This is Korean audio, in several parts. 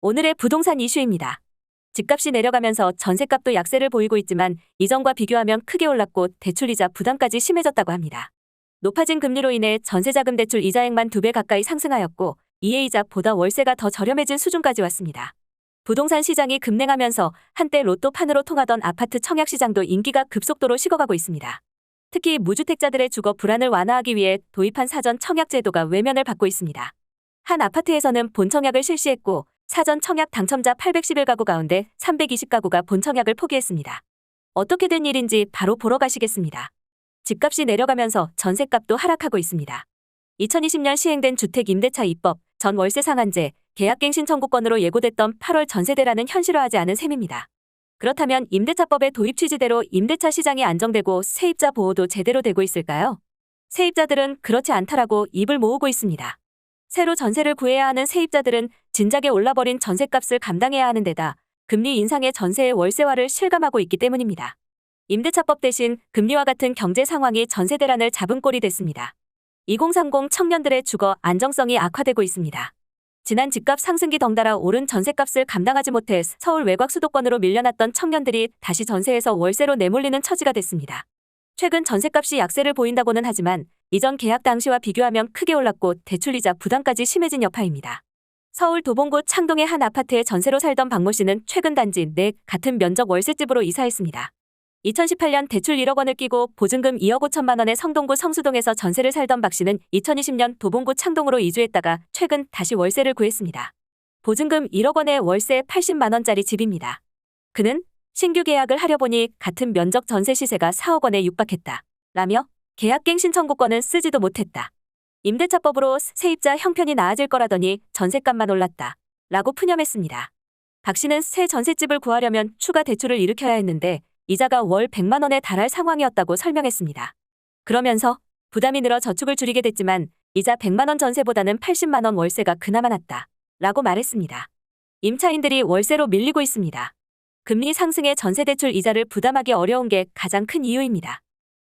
오늘의 부동산 이슈입니다. 집값이 내려가면서 전셋값도 약세를 보이고 있지만 이전과 비교하면 크게 올랐고 대출이자 부담까지 심해졌다고 합니다. 높아진 금리로 인해 전세자금 대출 이자액만 2배 가까이 상승하였고 이에 이자보다 월세가 더 저렴해진 수준까지 왔습니다. 부동산 시장이 급냉하면서 한때 로또판으로 통하던 아파트 청약 시장도 인기가 급속도로 식어가고 있습니다. 특히 무주택자들의 주거 불안을 완화하기 위해 도입한 사전 청약 제도가 외면을 받고 있습니다. 한 아파트에서는 본청약을 실시했고 사전 청약 당첨자 811가구 가운데 320가구가 본청약을 포기했습니다. 어떻게 된 일인지 바로 보러 가시겠습니다. 집값이 내려가면서 전셋값도 하락하고 있습니다. 2020년 시행된 주택임대차 입법, 전 월세 상한제, 계약갱신 청구권으로 예고됐던 8월 전세대란은 현실화하지 않은 셈입니다. 그렇다면 임대차법의 도입 취지대로 임대차 시장이 안정되고 세입자 보호도 제대로 되고 있을까요? 세입자들은 그렇지 않다라고 입을 모으고 있습니다. 새로 전세를 구해야 하는 세입자들은 진작에 올라버린 전셋값을 감당해야 하는 데다 금리 인상에 전세의 월세화를 실감하고 있기 때문입니다. 임대차법 대신 금리와 같은 경제 상황이 전세 대란을 잡은 꼴이 됐습니다. 2030 청년들의 주거 안정성이 악화되고 있습니다. 지난 집값 상승기 덩달아 오른 전셋값을 감당하지 못해 서울 외곽 수도권으로 밀려났던 청년들이 다시 전세에서 월세로 내몰리는 처지가 됐습니다. 최근 전셋값이 약세를 보인다고는 하지만 이전 계약 당시와 비교하면 크게 올랐고 대출이자 부담까지 심해진 여파입니다. 서울 도봉구 창동의 한 아파트에 전세로 살던 박모 씨는 최근 단지 내 같은 면적 월세집으로 이사했습니다. 2018년 대출 1억 원을 끼고 보증금 2억 5천만 원의 성동구 성수동에서 전세를 살던 박 씨는 2020년 도봉구 창동으로 이주했다가 최근 다시 월세를 구했습니다. 보증금 1억 원에 월세 80만 원짜리 집입니다. 그는 신규 계약을 하려 보니 같은 면적 전세 시세가 4억 원에 육박했다 라며 계약갱신 청구권은 쓰지도 못했다. 임대차법으로 세입자 형편이 나아질 거라더니 전셋값만 올랐다 라고 푸념했습니다. 박 씨는 새 전셋집을 구하려면 추가 대출을 일으켜야 했는데 이자가 월 100만 원에 달할 상황이었다고 설명했습니다. 그러면서 부담이 늘어 저축을 줄이게 됐지만 이자 100만 원 전세보다는 80만 원 월세가 그나마 낫다 라고 말했습니다. 임차인들이 월세로 밀리고 있습니다. 금리 상승에 전세대출 이자를 부담하기 어려운 게 가장 큰 이유입니다.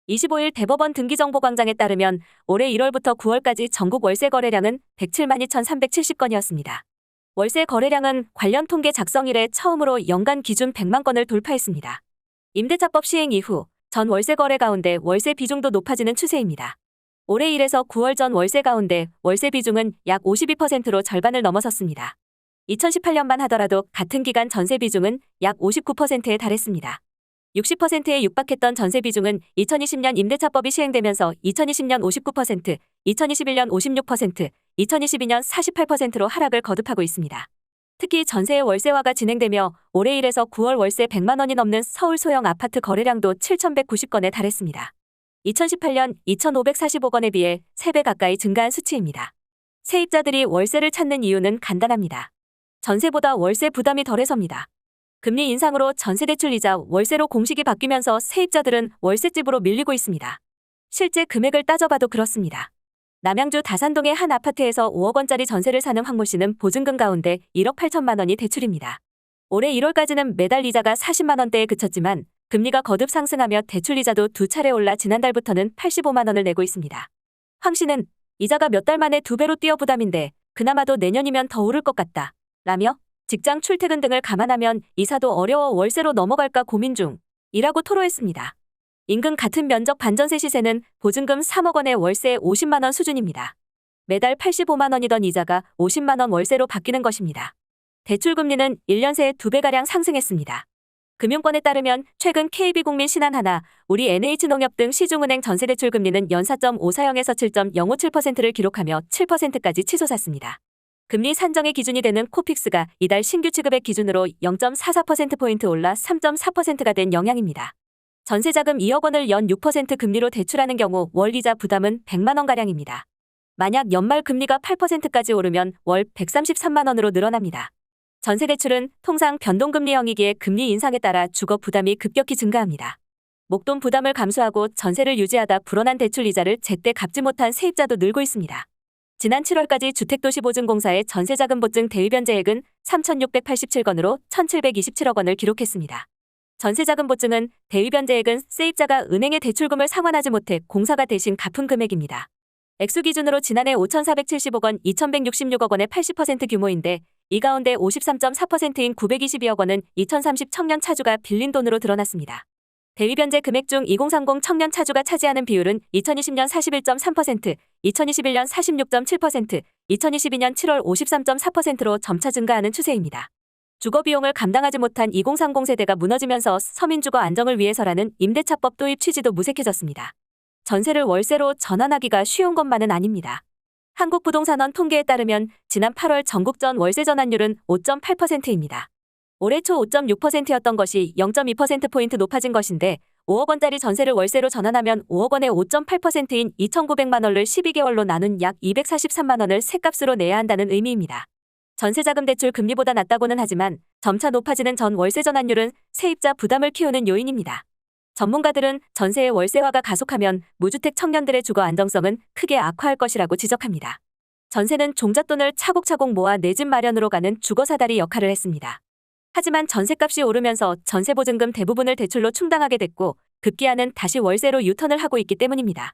25일 대법원 등기정보광장에 따르면 올해 1월부터 9월까지 전국 월세 거래량은 107만 2,370건이었습니다. 월세 거래량은 관련 통계 작성 이래 처음으로 연간 기준 100만 건을 돌파했습니다. 임대차법 시행 이후 전 월세 거래 가운데 월세 비중도 높아지는 추세입니다. 올해 1에서 9월 전 월세 가운데 월세 비중은 약 52%로 절반을 넘어섰습니다. 2018년만 하더라도 같은 기간 전세 비중은 약 59%에 달했습니다. 60%에 육박했던 전세 비중은 2020년 임대차법이 시행되면서 2020년 59%, 2021년 56%, 2022년 48%로 하락을 거듭하고 있습니다. 특히 전세의 월세화가 진행되며 올해 1에서 9월 월세 100만 원이 넘는 서울 소형 아파트 거래량도 7,190건에 달했습니다. 2018년 2,545건에 비해 3배 가까이 증가한 수치입니다. 세입자들이 월세를 찾는 이유는 간단합니다. 전세보다 월세 부담이 덜해서입니다. 금리 인상으로 전세대출 이자 월세로 공식이 바뀌면서 세입자들은 월세집으로 밀리고 있습니다. 실제 금액을 따져봐도 그렇습니다. 남양주 다산동의 한 아파트에서 5억 원짜리 전세를 사는 황모 씨는 보증금 가운데 1억 8천만 원이 대출입니다. 올해 1월까지는 매달 이자가 40만 원대에 그쳤지만 금리가 거듭 상승하며 대출 이자도 2차례 올라 지난달부터는 85만 원을 내고 있습니다. 황 씨는 이자가 몇 달 만에 2배로 뛰어 부담인데 그나마도 내년이면 더 오를 것 같다 라며 직장 출퇴근 등을 감안하면 이사도 어려워 월세로 넘어갈까 고민 중이라고 토로했습니다. 인근 같은 면적 반전세 시세는 보증금 3억 원에 월세 50만 원 수준입니다. 매달 85만 원이던 이자가 50만 원 월세로 바뀌는 것입니다. 대출 금리는 1년 새에 2배가량 상승했습니다. 금융권에 따르면 최근 KB국민 신한하나, 우리 NH농협 등 시중은행 전세대출 금리는 연 4.54에서 7.057%를 기록하며 7%까지 치솟았습니다. 금리 산정의 기준이 되는 코픽스가 이달 신규 취급액 기준으로 0.44%포인트 올라 3.4%가 된 영향입니다. 전세자금 2억 원을 연 6% 금리로 대출하는 경우 월 이자 부담은 100만 원가량입니다. 만약 연말 금리가 8%까지 오르면 월 133만 원으로 늘어납니다. 전세대출은 통상 변동금리형이기에 금리 인상에 따라 주거 부담이 급격히 증가합니다. 목돈 부담을 감수하고 전세를 유지하다 불어난 대출 이자를 제때 갚지 못한 세입자도 늘고 있습니다. 지난 7월까지 주택도시보증공사의 전세자금 보증 대위변제액은 3,687건으로 1,727억 원을 기록했습니다. 전세자금 보증은 대위변제액은 세입자가 은행에 대출금을 상환하지 못해 공사가 대신 갚은 금액입니다. 액수 기준으로 지난해 5,470억 원, 2,166억 원의 80% 규모인데 이 가운데 53.4%인 922억 원은 2030 청년 차주가 빌린 돈으로 드러났습니다. 대위 변제 금액 중 2030 청년 차주가 차지하는 비율은 2020년 41.3%, 2021년 46.7%, 2022년 7월 53.4%로 점차 증가하는 추세입니다. 주거 비용을 감당하지 못한 2030 세대가 무너지면서 서민 주거 안정을 위해서라는 임대차법 도입 취지도 무색해졌습니다. 전세를 월세로 전환하기가 쉬운 것만은 아닙니다. 한국부동산원 통계에 따르면 지난 8월 전국 전 월세 전환율은 5.8%입니다. 올해 초 5.6%였던 것이 0.2%포인트 높아진 것인데 5억 원짜리 전세를 월세로 전환하면 5억 원의 5.8%인 2,900만 원을 12개월로 나눈 약 243만 원을 세값으로 내야 한다는 의미입니다. 전세자금 대출 금리보다 낮다고는 하지만 점차 높아지는 전 월세 전환율은 세입자 부담을 키우는 요인입니다. 전문가들은 전세의 월세화가 가속하면 무주택 청년들의 주거 안정성은 크게 악화할 것이라고 지적합니다. 전세는 종잣돈을 차곡차곡 모아 내 집 마련으로 가는 주거사다리 역할을 했습니다. 하지만 전세값이 오르면서 전세보증금 대부분을 대출로 충당하게 됐고 급기야는 다시 월세로 유턴을 하고 있기 때문입니다.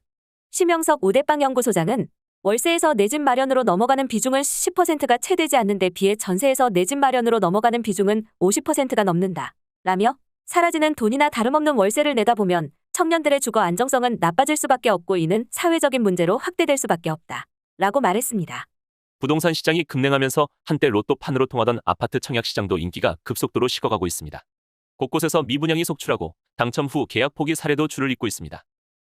심영석 우대빵 연구소장은 월세에서 내 집 마련으로 넘어가는 비중은 10%가 채 되지 않는 데 비해 전세에서 내 집 마련으로 넘어가는 비중은 50%가 넘는다. 라며 사라지는 돈이나 다름없는 월세를 내다보면 청년들의 주거 안정성은 나빠질 수밖에 없고 이는 사회적인 문제로 확대될 수밖에 없다. 라고 말했습니다. 부동산 시장이 급냉하면서 한때 로또판으로 통하던 아파트 청약 시장도 인기가 급속도로 식어가고 있습니다. 곳곳에서 미분양이 속출하고 당첨 후 계약 포기 사례도 줄을 잇고 있습니다.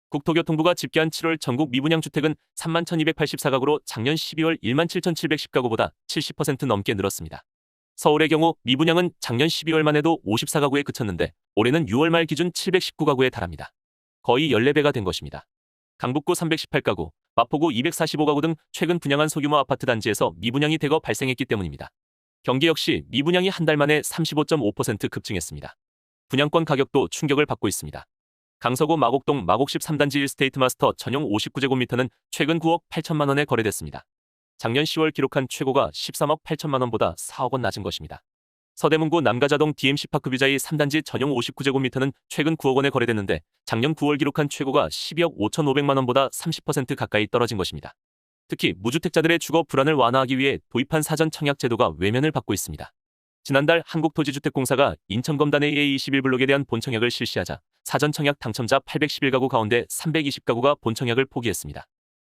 국토교통부가 집계한 7월 전국 미분양 주택은 31,284가구로 작년 12월 17,710가구보다 70% 넘게 늘었습니다. 서울의 경우 미분양은 작년 12월만 해도 54가구에 그쳤는데 올해는 6월 말 기준 719가구에 달합니다. 거의 14배가 된 것입니다. 강북구 318가구, 마포구 245가구 등 최근 분양한 소규모 아파트 단지에서 미분양이 대거 발생했기 때문입니다. 경기 역시 미분양이 한 달 만에 35.5% 급증했습니다. 분양권 가격도 충격을 받고 있습니다. 강서구 마곡동 마곡 13단지 1스테이트 마스터 전용 59제곱미터는 최근 9억 8천만 원에 거래됐습니다. 작년 10월 기록한 최고가 13억 8천만 원보다 4억 원 낮은 것입니다. 서대문구 남가자동 DMC파크 뷰자이 3단지 전용 59제곱미터는 최근 9억 원에 거래됐는데 작년 9월 기록한 최고가 12억 5,500만 원보다 30% 가까이 떨어진 것입니다. 특히 무주택자들의 주거 불안을 완화하기 위해 도입한 사전 청약 제도가 외면을 받고 있습니다. 지난달 한국토지주택공사가 인천검단의 A21블록에 대한 본청약을 실시하자 사전 청약 당첨자 811가구 가운데 320가구가 본청약을 포기했습니다.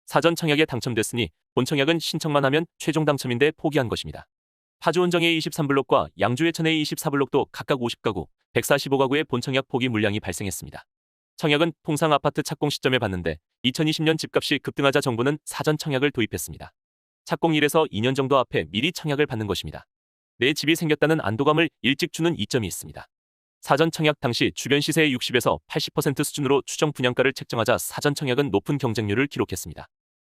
사전 청약에 당첨됐으니 본청약은 신청만 하면 최종 당첨인데 포기한 것입니다. 파주 온정의 23블록과 양주 예천의 24블록도 각각 50가구, 145가구의 본청약 포기 물량이 발생했습니다. 청약은 통상 아파트 착공 시점에 받는데 2020년 집값이 급등하자 정부는 사전 청약을 도입했습니다. 착공 1에서 2년 정도 앞에 미리 청약을 받는 것입니다. 내 집이 생겼다는 안도감을 일찍 주는 이점이 있습니다. 사전 청약 당시 주변 시세의 60에서 80% 수준으로 추정 분양가를 책정하자 사전 청약은 높은 경쟁률을 기록했습니다.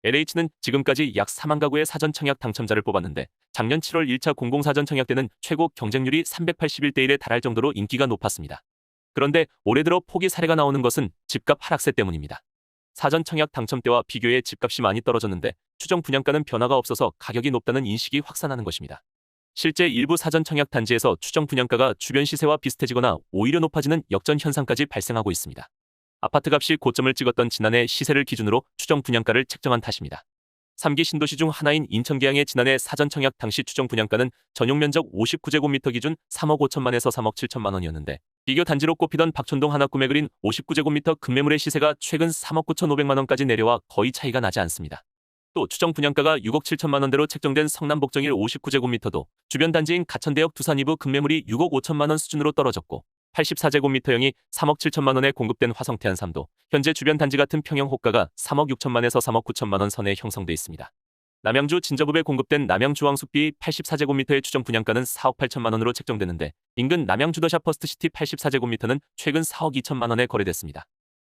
LH는 지금까지 약 4만 가구의 사전 청약 당첨자를 뽑았는데 작년 7월 1차 공공사전 청약 때는 최고 경쟁률이 381대 1에 달할 정도로 인기가 높았습니다. 그런데 올해 들어 포기 사례가 나오는 것은 집값 하락세 때문입니다. 사전 청약 당첨 때와 비교해 집값이 많이 떨어졌는데 추정 분양가는 변화가 없어서 가격이 높다는 인식이 확산하는 것입니다. 실제 일부 사전 청약 단지에서 추정 분양가가 주변 시세와 비슷해지거나 오히려 높아지는 역전 현상까지 발생하고 있습니다. 아파트값이 고점을 찍었던 지난해 시세를 기준으로 추정 분양가를 책정한 탓입니다. 3기 신도시 중 하나인 인천계양의 지난해 사전 청약 당시 추정 분양가는 전용 면적 59제곱미터 기준 3억 5천만에서 3억 7천만 원이었는데 비교 단지로 꼽히던 박촌동 하나꿈에 그린 59제곱미터 급매물의 시세가 최근 3억 9천5백만 원까지 내려와 거의 차이가 나지 않습니다. 또 추정 분양가가 6억 7천만 원대로 책정된 성남 복정일 59제곱미터도 주변 단지인 가천대역 두산 2부 급매물이 6억 5천만 원 수준으로 떨어졌고 84제곱미터형이 3억 7천만 원에 공급된 화성태안 3도 현재 주변 단지 같은 평형 호가가 3억 6천만에서 3억 9천만 원 선에 형성돼 있습니다. 남양주 진저읍에 공급된 남양주왕숲비 84제곱미터의 추정 분양가는 4억 8천만 원으로 책정되는데 인근 남양주더샵 퍼스트시티 84제곱미터는 최근 4억 2천만 원에 거래됐습니다.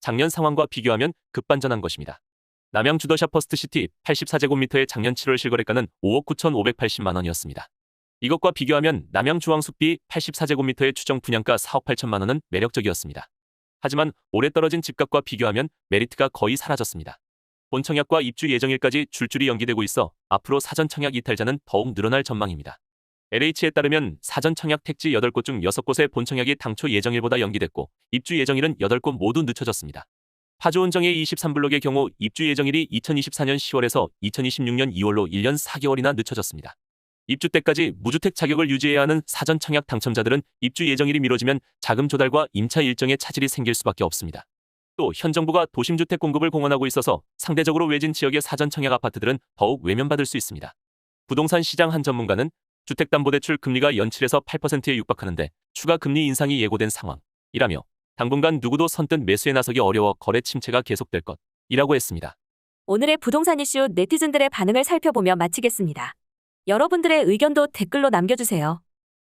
작년 상황과 비교하면 급반전한 것입니다. 남양주더샵 퍼스트시티 84제곱미터의 작년 7월 실거래가는 5억 9천5백팔십만 원이었습니다. 이것과 비교하면 남양주왕숲비 84제곱미터의 추정 분양가 4억 8천만 원은 매력적이었습니다. 하지만 올해 떨어진 집값과 비교하면 메리트가 거의 사라졌습니다. 본청약과 입주 예정일까지 줄줄이 연기되고 있어 앞으로 사전 청약 이탈자는 더욱 늘어날 전망입니다. LH에 따르면 사전 청약 택지 8곳 중 6곳의 본청약이 당초 예정일보다 연기됐고 입주 예정일은 8곳 모두 늦춰졌습니다. 파주온정의 23블록의 경우 입주 예정일이 2024년 10월에서 2026년 2월로 1년 4개월이나 늦춰졌습니다. 입주 때까지 무주택 자격을 유지해야 하는 사전 청약 당첨자들은 입주 예정일이 미뤄지면 자금 조달과 임차 일정에 차질이 생길 수밖에 없습니다. 또 현 정부가 도심주택 공급을 공언하고 있어서 상대적으로 외진 지역의 사전 청약 아파트들은 더욱 외면받을 수 있습니다. 부동산 시장 한 전문가는 주택담보대출 금리가 연칠에서 8%에 육박하는데 추가 금리 인상이 예고된 상황이라며 당분간 누구도 선뜻 매수에 나서기 어려워 거래 침체가 계속될 것이라고 했습니다. 오늘의 부동산 이슈 네티즌들의 반응을 살펴보며 마치겠습니다. 여러분들의 의견도 댓글로 남겨주세요.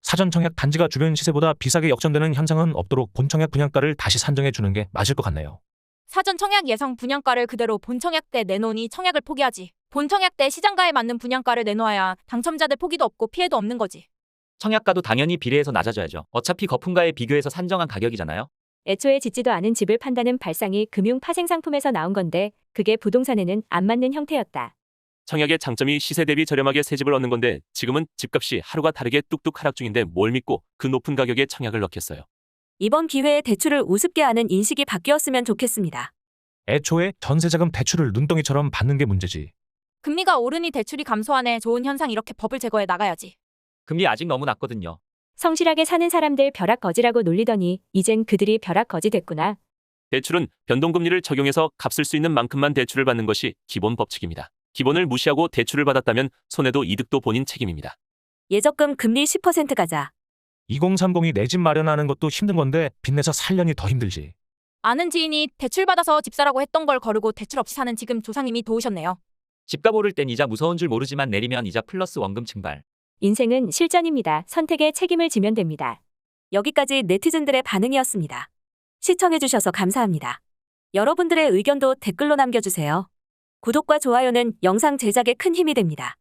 사전 청약 단지가 주변 시세보다 비싸게 역전되는 현상은 없도록 본 청약 분양가를 다시 산정해 주는 게 맞을 것 같네요. 사전 청약 예상 분양가를 그대로 본 청약 때 내놓으니 청약을 포기하지. 본 청약 때 시장가에 맞는 분양가를 내놓아야 당첨자들 포기도 없고 피해도 없는 거지. 청약가도 당연히 비례해서 낮아져야죠. 어차피 거품가에 비교해서 산정한 가격이잖아요. 애초에 짓지도 않은 집을 판다는 발상이 금융 파생 상품에서 나온 건데 그게 부동산에는 안 맞는 형태였다. 청약의 장점이 시세 대비 저렴하게 새 집을 얻는 건데 지금은 집값이 하루가 다르게 뚝뚝 하락 중인데 뭘 믿고 그 높은 가격에 청약을 넣겠어요. 이번 기회에 대출을 우습게 하는 인식이 바뀌었으면 좋겠습니다. 애초에 전세자금 대출을 눈덩이처럼 받는 게 문제지. 금리가 오르니 대출이 감소하네. 좋은 현상 이렇게 법을 제거해 나가야지. 금리 아직 너무 낮거든요. 성실하게 사는 사람들 벼락거지라고 놀리더니 이젠 그들이 벼락거지 됐구나. 대출은 변동금리를 적용해서 갚을 수 있는 만큼만 대출을 받는 것이 기본 법칙입니다. 기본을 무시하고 대출을 받았다면 손해도 이득도 본인 책임입니다. 예적금 금리 10% 가자. 2030이 내 집 마련하는 것도 힘든 건데 빚내서 살려니 더 힘들지. 아는 지인이 대출 받아서 집 사라고 했던 걸 거르고 대출 없이 사는 지금 조상님이 도우셨네요. 집값 오를 땐 이자 무서운 줄 모르지만 내리면 이자 플러스 원금 증발. 인생은 실전입니다. 선택에 책임을 지면 됩니다. 여기까지 네티즌들의 반응이었습니다. 시청해주셔서 감사합니다. 여러분들의 의견도 댓글로 남겨주세요. 구독과 좋아요는 영상 제작에 큰 힘이 됩니다.